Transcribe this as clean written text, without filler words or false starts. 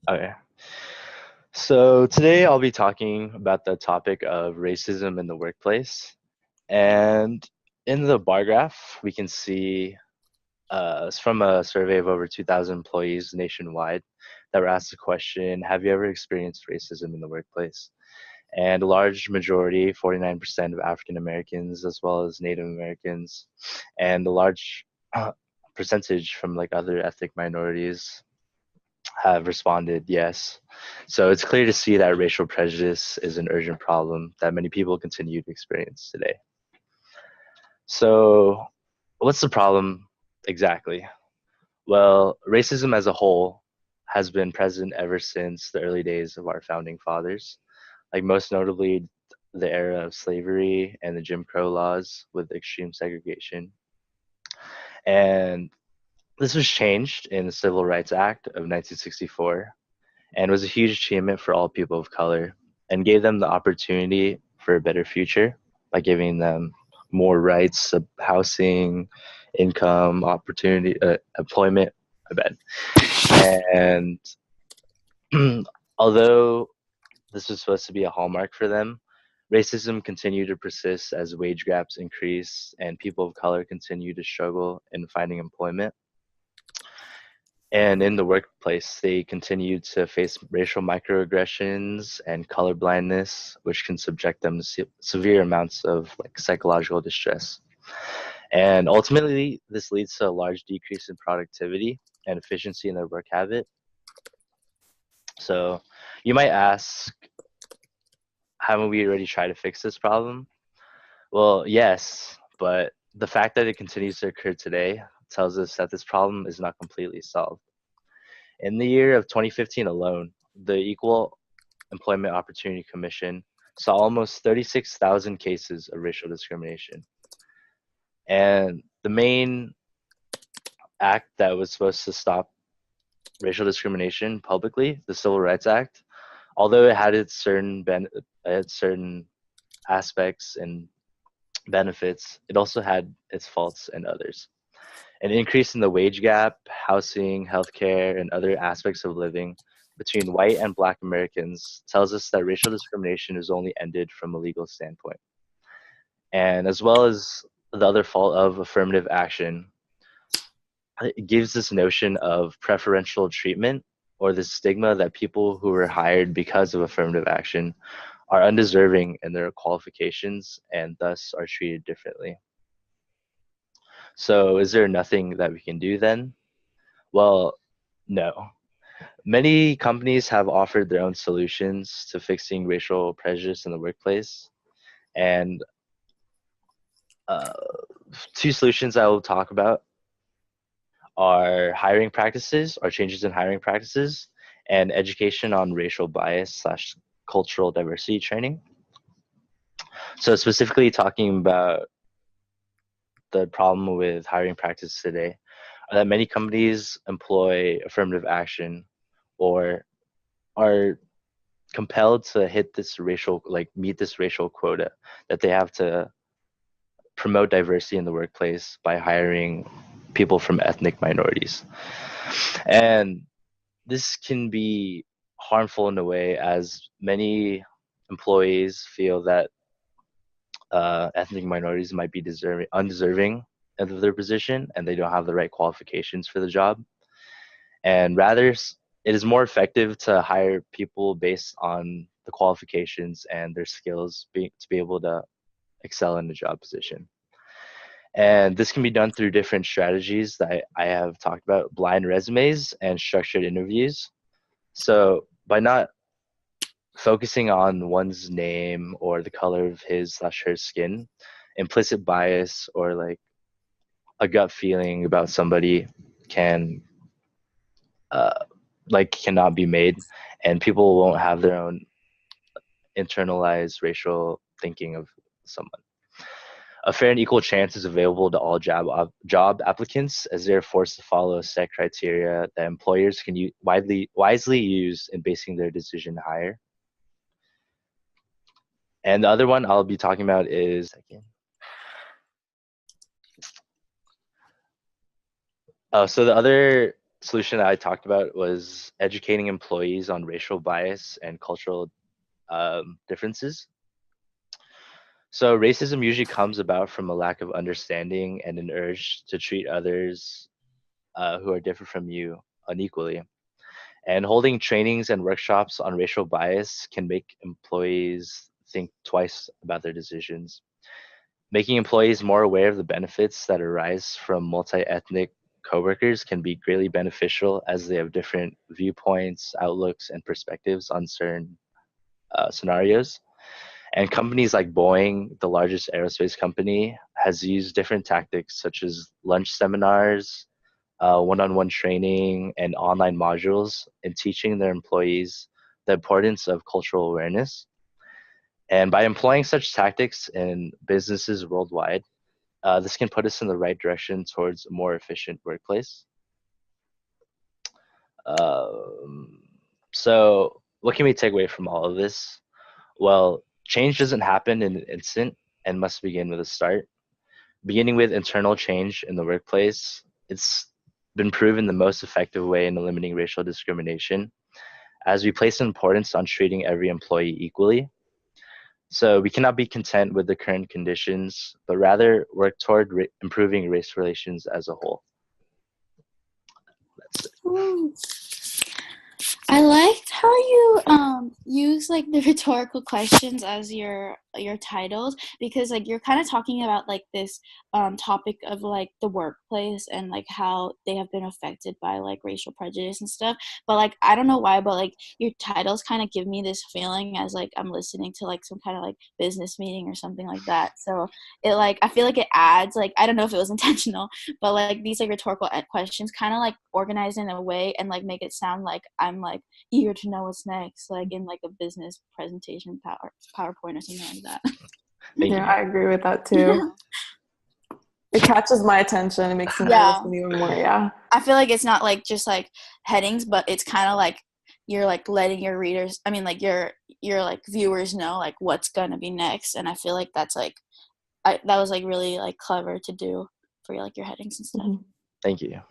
Okay. So today I'll be talking about the topic of racism in the workplace. And in the bar graph, we can see it's from a survey of over 2,000 employees nationwide that were asked the question, have you ever experienced racism in the workplace? And a large majority, 49% of African Americans, as well as Native Americans, and a large percentage from like other ethnic minorities have responded yes. So it's clear to see that racial prejudice is an urgent problem that many people continue to experience today. So, what's the problem exactly? Well, racism as a whole has been present ever since the early days of our founding fathers, like most notably the era of slavery and the Jim Crow laws with extreme segregation. And this was changed in the Civil Rights Act of 1964 and was a huge achievement for all people of color and gave them the opportunity for a better future by giving them more rights of housing, income, opportunity, employment. I bet. And although this was supposed to be a hallmark for them, racism continued to persist as wage gaps increase and people of color continue to struggle in finding employment. And in the workplace, they continue to face racial microaggressions and color blindness, which can subject them to severe amounts of like psychological distress. And ultimately, this leads to a large decrease in productivity and efficiency in their work habit. So you might ask, haven't we already tried to fix this problem? Well, yes, but the fact that it continues to occur today tells us that this problem is not completely solved. In the year of 2015 alone, the Equal Employment Opportunity Commission saw almost 36,000 cases of racial discrimination. And the main act that was supposed to stop racial discrimination publicly, the Civil Rights Act, although it had certain aspects and benefits, it also had its faults and others. An increase in the wage gap, housing, healthcare, and other aspects of living between white and black Americans tells us that racial discrimination is only ended from a legal standpoint. And as well as the other fault of affirmative action, it gives this notion of preferential treatment or the stigma that people who were hired because of affirmative action are undeserving in their qualifications and thus are treated differently. So, is there nothing that we can do then? Well, no. Many companies have offered their own solutions to fixing racial prejudice in the workplace. And uh, two solutions I will talk about are hiring practices, or changes in hiring practices, and education on racial bias slash cultural diversity training. So specifically talking about the problem with hiring practices today are that many companies employ affirmative action or are compelled to hit this racial, like meet this racial quota that they have to promote diversity in the workplace by hiring people from ethnic minorities. And this can be harmful in a way as many employees feel that ethnic minorities might be undeserving of their position and they don't have the right qualifications for the job. And rather, it is more effective to hire people based on the qualifications and their skills to be able to excel in the job position. And this can be done through different strategies that I have talked about: blind resumes and structured interviews. So by not focusing on one's name or the color of his slash her skin, implicit bias or like a gut feeling about somebody can uh, cannot be made, and people won't have their own internalized racial thinking of someone. A fair and equal chance is available to all job applicants, as they're forced to follow a set criteria that employers can wisely use in basing their decision to hire. And the other one I'll be talking about is so the other solution that I talked about was educating employees on racial bias and cultural differences. So racism usually comes about from a lack of understanding and an urge to treat others who are different from you unequally. And holding trainings and workshops on racial bias can make employees think twice about their decisions. Making employees more aware of the benefits that arise from multi-ethnic coworkers can be greatly beneficial as they have different viewpoints, outlooks, and perspectives on certain scenarios. And companies like Boeing, the largest aerospace company, has used different tactics such as lunch seminars, one-on-one training, and online modules in teaching their employees the importance of cultural awareness. And by employing such tactics in businesses worldwide, this can put us in the right direction towards a more efficient workplace. Um, so, what can we take away from all of this? Well, change doesn't happen in an instant and must begin with a start. Beginning with internal change in the workplace, it's been proven the most effective way in eliminating racial discrimination, as we place importance on treating every employee equally. So we cannot be content with the current conditions, but rather work toward improving race relations as a whole. That's it. Ooh. I liked how you use like the rhetorical questions as your titles, because like you're kind of talking about like this topic of like the workplace and like how they have been affected by like racial prejudice and stuff. But like I don't know why, but like your titles kind of give me this feeling as like I'm listening to like some kind of like business meeting or something like that. So it like I feel like it adds like, I don't know if it was intentional, but like these like rhetorical questions kind of like organize in a way and like make it sound like I'm like eager to know what's next, like in like a business presentation PowerPoint or something like that. Thank Yeah, you. I agree with that too. It catches my attention. It makes me Yeah, listen even more. Yeah. I feel like it's not like just like headings, but it's kind of like you're like letting your readers, I mean like your like viewers know like what's gonna be next, and I feel like that's like that was like really like clever to do for like your headings and stuff. Mhm. Thank you.